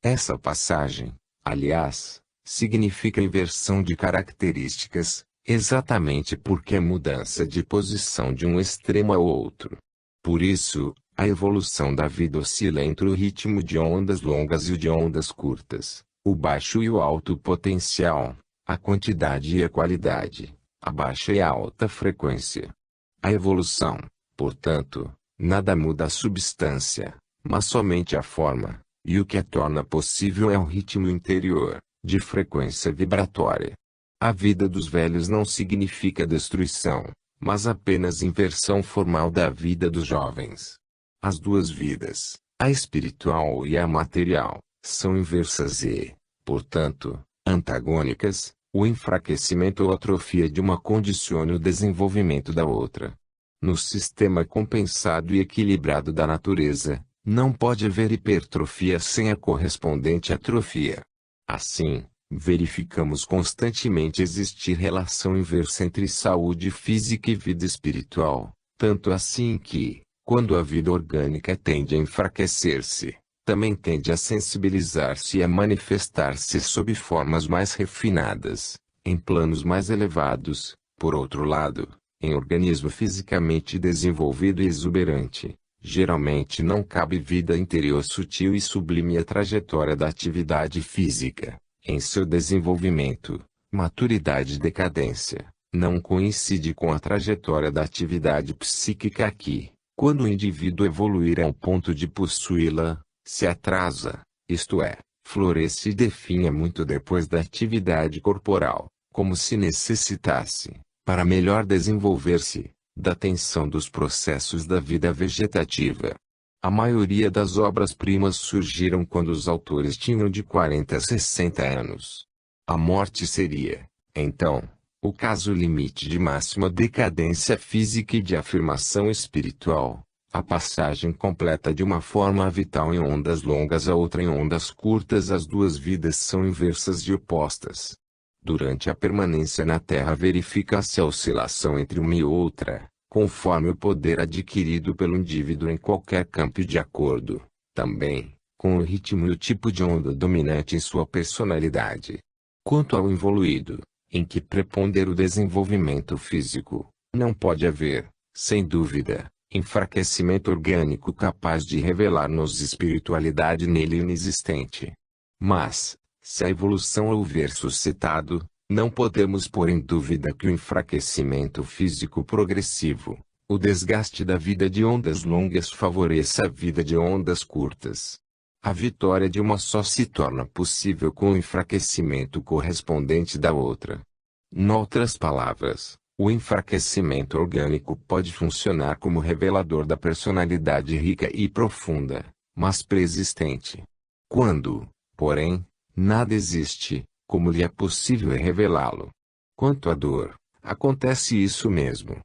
Essa passagem, aliás, significa inversão de características, exatamente porque é mudança de posição de um extremo ao outro. Por isso, a evolução da vida oscila entre o ritmo de ondas longas e o de ondas curtas, o baixo e o alto potencial, a quantidade e a qualidade, a baixa e a alta frequência. A evolução, portanto, nada muda a substância, mas somente a forma, e o que a torna possível é o ritmo interior, de frequência vibratória. A vida dos velhos não significa destruição, mas apenas inversão formal da vida dos jovens. As duas vidas, a espiritual e a material, são inversas e, portanto, antagônicas. O enfraquecimento ou atrofia de uma condiciona o desenvolvimento da outra. No sistema compensado e equilibrado da natureza, não pode haver hipertrofia sem a correspondente atrofia. Assim, verificamos constantemente existir relação inversa entre saúde física e vida espiritual, tanto assim que, quando a vida orgânica tende a enfraquecer-se, também tende a sensibilizar-se e a manifestar-se sob formas mais refinadas, em planos mais elevados. Por outro lado, em organismo fisicamente desenvolvido e exuberante, geralmente não cabe vida interior sutil e sublime. A trajetória da atividade física, em seu desenvolvimento, maturidade e decadência, não coincide com a trajetória da atividade psíquica que, quando o indivíduo evoluir ao ponto de possuí-la, se atrasa, isto é, floresce e definha muito depois da atividade corporal, como se necessitasse, para melhor desenvolver-se, da tensão dos processos da vida vegetativa. A maioria das obras-primas surgiram quando os autores tinham de 40 a 60 anos. A morte seria, então, o caso limite de máxima decadência física e de afirmação espiritual. A passagem completa de uma forma vital em ondas longas a outra em ondas curtas. As duas vidas são inversas e opostas. Durante a permanência na Terra verifica-se a oscilação entre uma e outra, conforme o poder adquirido pelo indivíduo em qualquer campo e de acordo, também, com o ritmo e o tipo de onda dominante em sua personalidade. Quanto ao evoluído, em que prepondera o desenvolvimento físico, não pode haver, sem dúvida, enfraquecimento orgânico capaz de revelar-nos espiritualidade nele inexistente. Mas, se a evolução houver suscitado, Não podemos pôr em dúvida que o enfraquecimento físico progressivo, o desgaste da vida de ondas longas favoreça a vida de ondas curtas. A vitória de uma só se torna possível com o enfraquecimento correspondente da outra. Em outras palavras, o enfraquecimento orgânico pode funcionar como revelador da personalidade rica e profunda, mas persistente. Quando, porém, nada existe, como lhe é possível revelá-lo? Quanto à dor, acontece isso mesmo.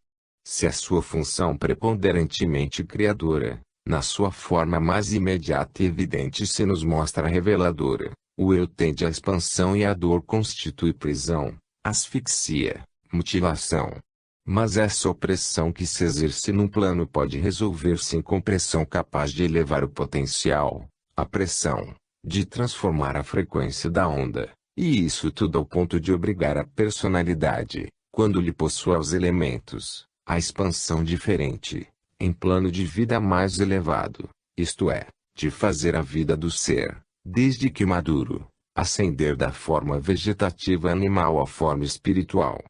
Se a sua função preponderantemente criadora, na sua forma mais imediata e evidente se nos mostra reveladora, o eu tende à expansão e a dor constitui prisão, asfixia, mutilação. Mas essa opressão que se exerce num plano pode resolver-se em compressão capaz de elevar o potencial, a pressão, de transformar a frequência da onda, e isso tudo ao ponto de obrigar a personalidade, quando lhe possua os elementos, a expansão diferente, em plano de vida mais elevado, isto é, de fazer a vida do ser, desde que maduro, ascender da forma vegetativa animal à forma espiritual.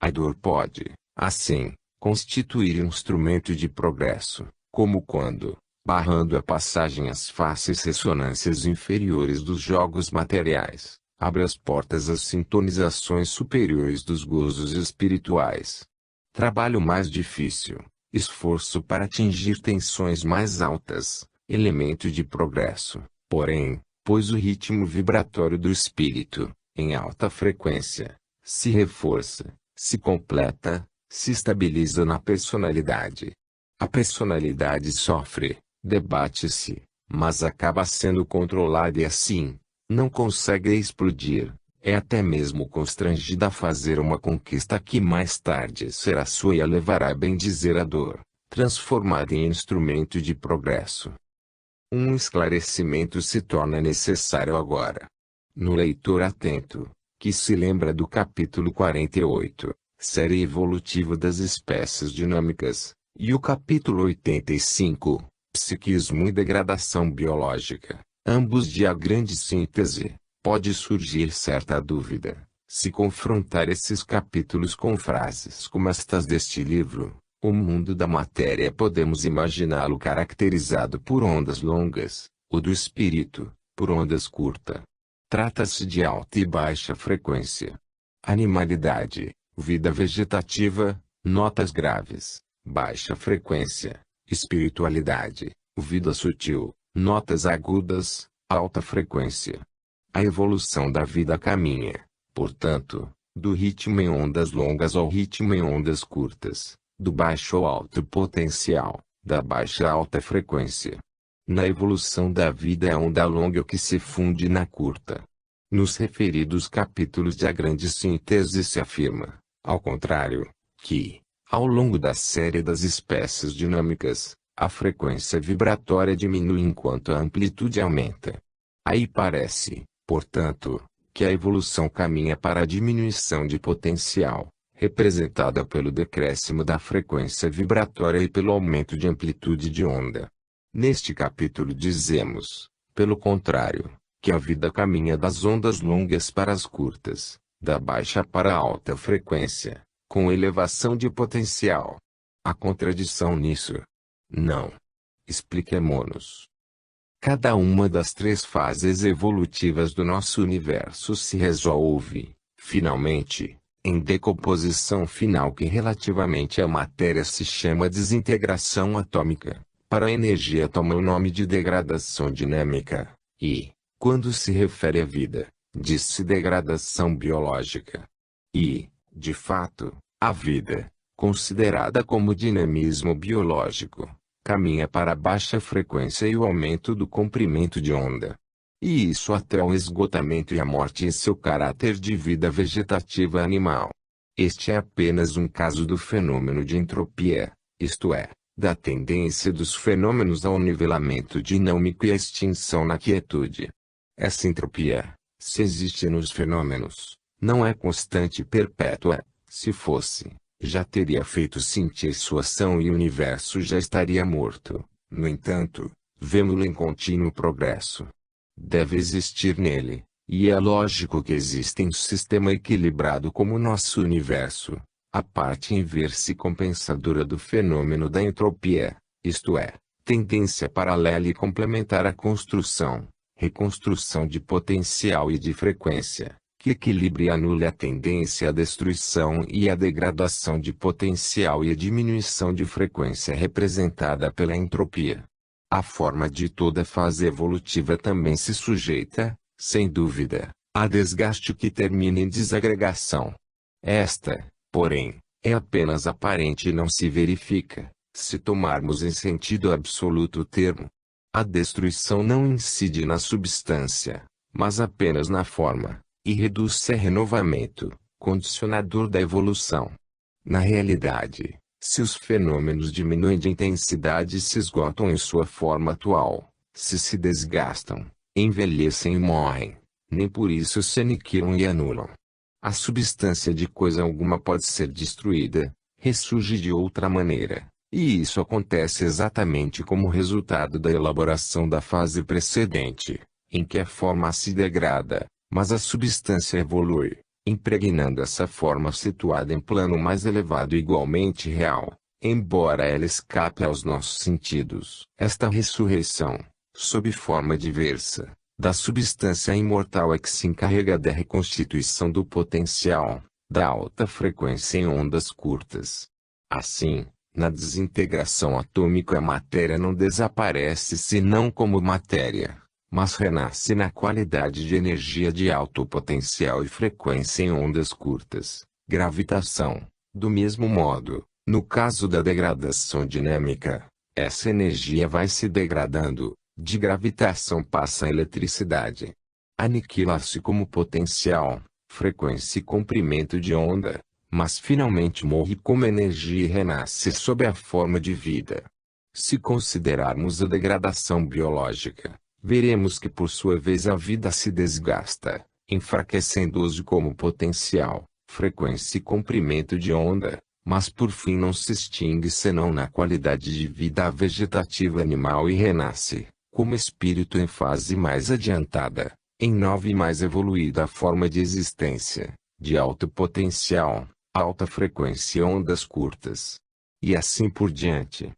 A dor pode, assim, constituir um instrumento de progresso, como quando, barrando a passagem às faces ressonâncias inferiores dos jogos materiais, abre as portas às sintonizações superiores dos gozos espirituais. Trabalho mais difícil, esforço para atingir tensões mais altas, elemento de progresso, porém, pois o ritmo vibratório do espírito, em alta frequência, se reforça, se completa, se estabiliza na personalidade. A personalidade sofre, debate-se, mas acaba sendo controlada e assim, não consegue explodir, é até mesmo constrangida a fazer uma conquista que mais tarde será sua e a levará a bendizer a dor, transformada em instrumento de progresso. Um esclarecimento se torna necessário agora. No leitor atento, que se lembra do capítulo 48, série evolutiva das espécies dinâmicas, e o capítulo 85, psiquismo e degradação biológica, ambos de A Grande Síntese, pode surgir certa dúvida, se confrontar esses capítulos com frases como estas deste livro. O mundo da matéria podemos imaginá-lo caracterizado por ondas longas, o do espírito, por ondas curtas. Trata-se de alta e baixa frequência. Animalidade, vida vegetativa, notas graves, baixa frequência. Espiritualidade, vida sutil, notas agudas, alta frequência. A evolução da vida caminha, portanto, do ritmo em ondas longas ao ritmo em ondas curtas, do baixo ao alto potencial, da baixa à alta frequência. Na evolução da vida é a onda longa que se funde na curta. Nos referidos capítulos de A Grande Síntese se afirma, ao contrário, que, ao longo da série das espécies dinâmicas, a frequência vibratória diminui enquanto a amplitude aumenta. Aí parece, portanto, que a evolução caminha para a diminuição de potencial, representada pelo decréscimo da frequência vibratória e pelo aumento de amplitude de onda. Neste capítulo dizemos, pelo contrário, que a vida caminha das ondas longas para as curtas, da baixa para a alta frequência, com elevação de potencial. Há contradição nisso? Não. Expliquemo-nos. Cada uma das três fases evolutivas do nosso universo se resolve, finalmente, em decomposição final que relativamente à matéria se chama desintegração atômica, para a energia toma o nome de degradação dinâmica, e, quando se refere à vida, diz-se degradação biológica. E, de fato, a vida, considerada como dinamismo biológico, caminha para a baixa frequência e o aumento do comprimento de onda. E isso até o esgotamento e a morte em seu caráter de vida vegetativa animal. Este é apenas um caso do fenômeno de entropia, isto é, da tendência dos fenômenos ao nivelamento dinâmico e à extinção na quietude. Essa entropia, se existe nos fenômenos, não é constante e perpétua. Se fosse, já teria feito sentir sua ação e o universo já estaria morto. No entanto, vemo-lo em contínuo progresso. Deve existir nele, E é lógico que existe um sistema equilibrado como o nosso universo, a parte inversa e compensadora do fenômeno da entropia, isto é, tendência paralela e complementar à construção, reconstrução de potencial e de frequência, que equilibra e anula a tendência à destruição e à degradação de potencial e a diminuição de frequência representada pela entropia. A forma de toda fase evolutiva também se sujeita, sem dúvida, a desgaste que termina em desagregação. Esta, porém, é apenas aparente e não se verifica, se tomarmos em sentido absoluto o termo. A destruição não incide na substância, mas apenas na forma, e reduz-se a renovamento, condicionador da evolução. Na realidade, se os fenômenos diminuem de intensidade e se esgotam em sua forma atual, se desgastam, envelhecem e morrem, nem por isso se aniquilam e anulam. A substância de coisa alguma pode ser destruída, ressurge de outra maneira, e isso acontece exatamente como resultado da elaboração da fase precedente, em que a forma se degrada, mas a substância evolui, impregnando essa forma situada em plano mais elevado e igualmente real, embora ela escape aos nossos sentidos. Esta ressurreição, sob forma diversa, da substância imortal é que se encarrega da reconstituição do potencial, da alta frequência em ondas curtas. Assim, na desintegração atômica a matéria não desaparece senão como matéria, mas renasce na qualidade de energia de alto potencial e frequência em ondas curtas, gravitação. Do mesmo modo, no caso da degradação dinâmica, essa energia vai se degradando, de gravitação passa a eletricidade. Aniquila-se como potencial, frequência e comprimento de onda, mas finalmente morre como energia e renasce sob a forma de vida. Se considerarmos a degradação biológica, veremos que por sua vez a vida se desgasta, enfraquecendo-se como potencial, frequência e comprimento de onda, mas por fim não se extingue senão na qualidade de vida vegetativa animal e renasce, como espírito em fase mais adiantada, em nova e mais evoluída forma de existência, de alto potencial, alta frequência e ondas curtas. E assim por diante.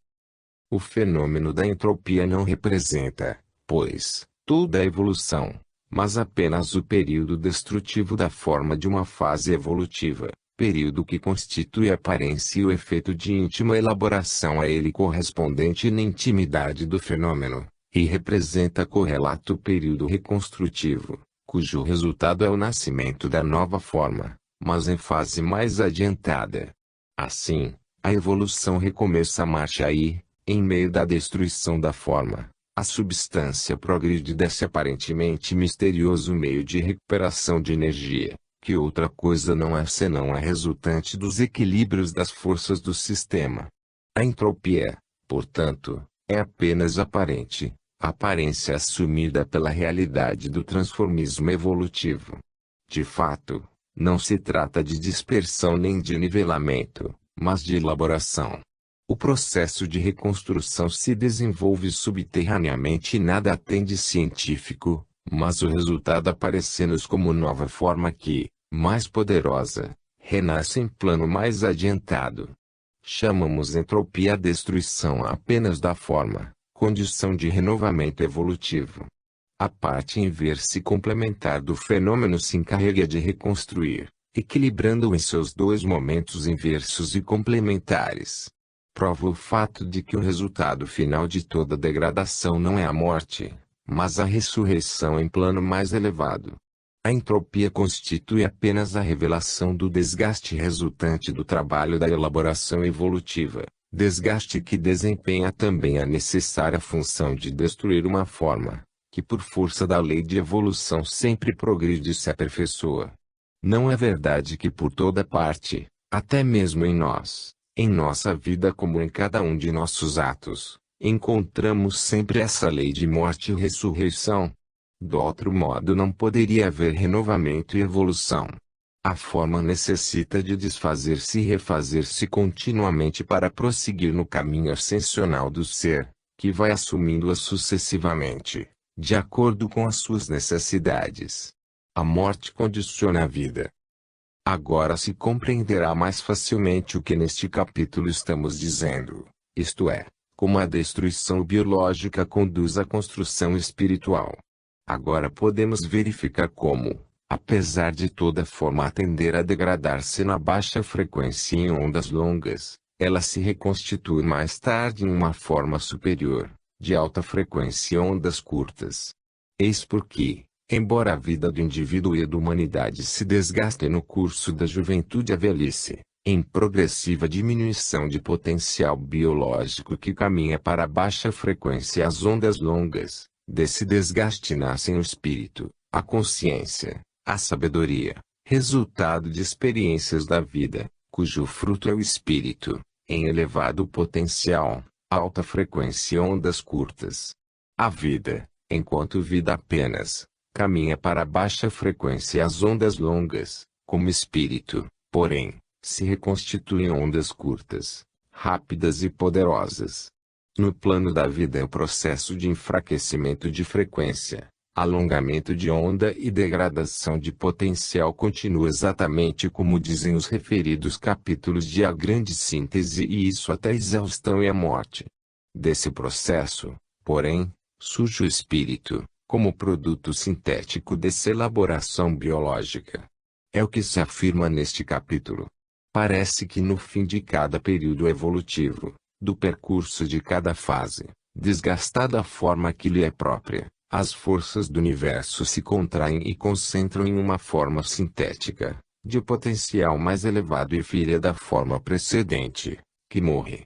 O fenômeno da entropia não representa, pois, toda a evolução, mas apenas o período destrutivo da forma de uma fase evolutiva, período que constitui a aparência e o efeito de íntima elaboração a ele correspondente na intimidade do fenômeno, e representa correlato o período reconstrutivo, cujo resultado é o nascimento da nova forma, mas em fase mais adiantada. Assim, a evolução recomeça a marcha e, em meio da destruição da forma, a substância progride desse aparentemente misterioso meio de recuperação de energia, que outra coisa não é senão a resultante dos equilíbrios das forças do sistema. A entropia, portanto, é apenas aparente, aparência assumida pela realidade do transformismo evolutivo. De fato, não se trata de dispersão nem de nivelamento, mas de elaboração. O processo de reconstrução se desenvolve subterraneamente e nada tem de científico, mas o resultado aparece-nos como nova forma que, mais poderosa, renasce em plano mais adiantado. Chamamos entropia a destruição apenas da forma, condição de renovamento evolutivo. A parte inversa e complementar do fenômeno se encarrega de reconstruir, equilibrando-o em seus dois momentos inversos e complementares. Prova o fato de que o resultado final de toda degradação não é a morte, mas a ressurreição em plano mais elevado. A entropia constitui apenas a revelação do desgaste resultante do trabalho da elaboração evolutiva, desgaste que desempenha também a necessária função de destruir uma forma, que por força da lei de evolução sempre progride e se aperfeiçoa. Não é verdade que por toda parte, até mesmo em nós, em nossa vida como em cada um de nossos atos, encontramos sempre essa lei de morte e ressurreição? Do outro modo não poderia haver renovamento e evolução. A forma necessita de desfazer-se e refazer-se continuamente para prosseguir no caminho ascensional do ser, que vai assumindo-a sucessivamente, de acordo com as suas necessidades. A morte condiciona a vida. Agora se compreenderá mais facilmente o que neste capítulo estamos dizendo, isto é, como a destruição biológica conduz à construção espiritual. Agora podemos verificar como, apesar de toda forma tender a degradar-se na baixa frequência em ondas longas, ela se reconstitui mais tarde em uma forma superior, de alta frequência em ondas curtas. Eis porque, embora a vida do indivíduo e da humanidade se desgaste no curso da juventude à velhice, em progressiva diminuição de potencial biológico que caminha para a baixa frequência e as ondas longas, desse desgaste nascem o espírito, a consciência, a sabedoria, resultado de experiências da vida, cujo fruto é o espírito, em elevado potencial, alta frequência e ondas curtas. A vida, enquanto vida apenas, caminha para a baixa frequência e as ondas longas, como espírito, porém, se reconstitui em ondas curtas, rápidas e poderosas. No plano da vida é o processo de enfraquecimento de frequência, alongamento de onda e degradação de potencial continua exatamente como dizem os referidos capítulos de A Grande Síntese e isso até a exaustão e a morte. Desse processo, porém, surge o espírito, como produto sintético dessa elaboração biológica. É o que se afirma neste capítulo. Parece que no fim de cada período evolutivo, do percurso de cada fase, desgastada a forma que lhe é própria, as forças do universo se contraem e concentram em uma forma sintética, de potencial mais elevado e filha da forma precedente, que morre.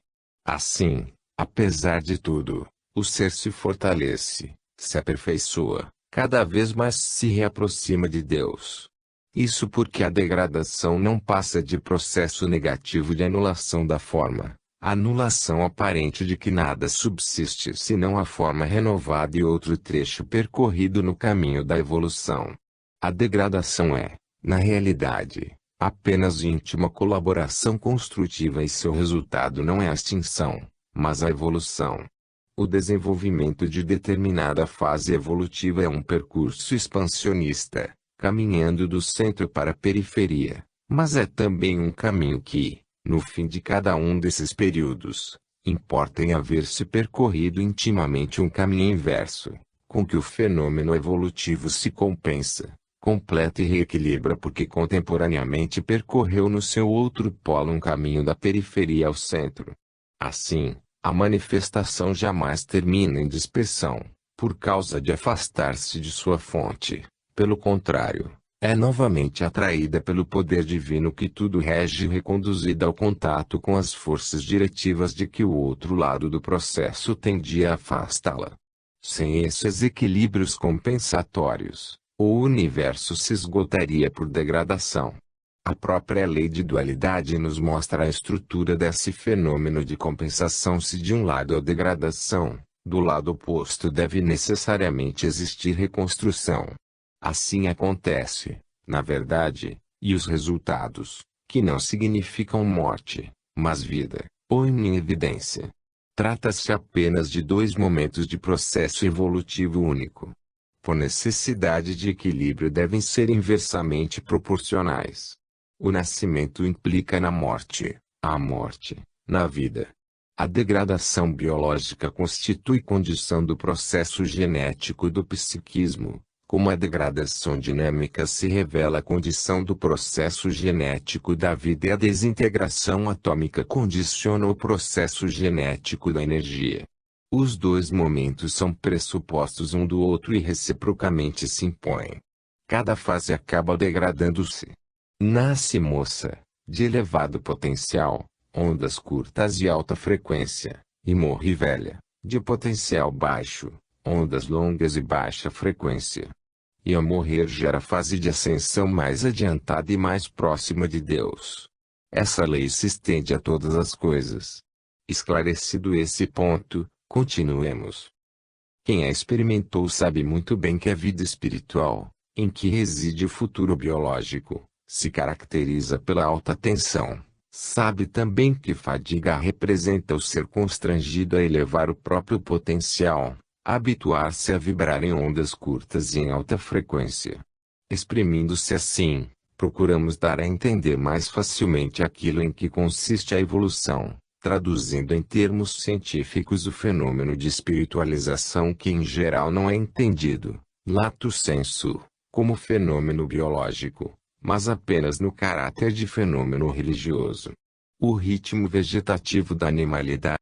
Assim, apesar de tudo, o ser se fortalece, se aperfeiçoa, cada vez mais se reaproxima de Deus. Isso porque a degradação não passa de processo negativo de anulação da forma, anulação aparente de que nada subsiste senão a forma renovada e outro trecho percorrido no caminho da evolução. A degradação é, na realidade, apenas íntima colaboração construtiva e seu resultado não é a extinção, mas a evolução. O desenvolvimento de determinada fase evolutiva é um percurso expansionista, caminhando do centro para a periferia, mas é também um caminho que, no fim de cada um desses períodos, importa em haver-se percorrido intimamente um caminho inverso, com que o fenômeno evolutivo se compensa, completa e reequilibra porque contemporaneamente percorreu no seu outro polo um caminho da periferia ao centro. Assim, a manifestação jamais termina em dispersão, por causa de afastar-se de sua fonte. Pelo contrário, é novamente atraída pelo poder divino que tudo rege e reconduzida ao contato com as forças diretivas de que o outro lado do processo tendia a afastá-la. Sem esses equilíbrios compensatórios, o universo se esgotaria por degradação. A própria lei de dualidade nos mostra a estrutura desse fenômeno de compensação. Se de um lado há degradação, do lado oposto deve necessariamente existir reconstrução. Assim acontece, na verdade, e os resultados, que não significam morte, mas vida, põem em evidência. Trata-se apenas de dois momentos de processo evolutivo único. Por necessidade de equilíbrio devem ser inversamente proporcionais. O nascimento implica na morte, a morte, na vida. A degradação biológica constitui condição do processo genético do psiquismo, como a degradação dinâmica se revela a condição do processo genético da vida e a desintegração atômica condiciona o processo genético da energia. Os dois momentos são pressupostos um do outro e reciprocamente se impõem. Cada fase acaba degradando-se. Nasce moça, de elevado potencial, ondas curtas e alta frequência, e morre velha, de potencial baixo, ondas longas e baixa frequência. E ao morrer gera fase de ascensão mais adiantada e mais próxima de Deus. Essa lei se estende a todas as coisas. Esclarecido esse ponto, continuemos. Quem a experimentou sabe muito bem que a vida espiritual, em que reside o futuro biológico, se caracteriza pela alta tensão. Sabe também que fadiga representa o ser constrangido a elevar o próprio potencial, habituar-se a vibrar em ondas curtas e em alta frequência. Exprimindo-se assim, procuramos dar a entender mais facilmente aquilo em que consiste a evolução, traduzindo em termos científicos o fenômeno de espiritualização que em geral não é entendido, lato sensu, como fenômeno biológico, mas apenas no caráter de fenômeno religioso. O ritmo vegetativo da animalidade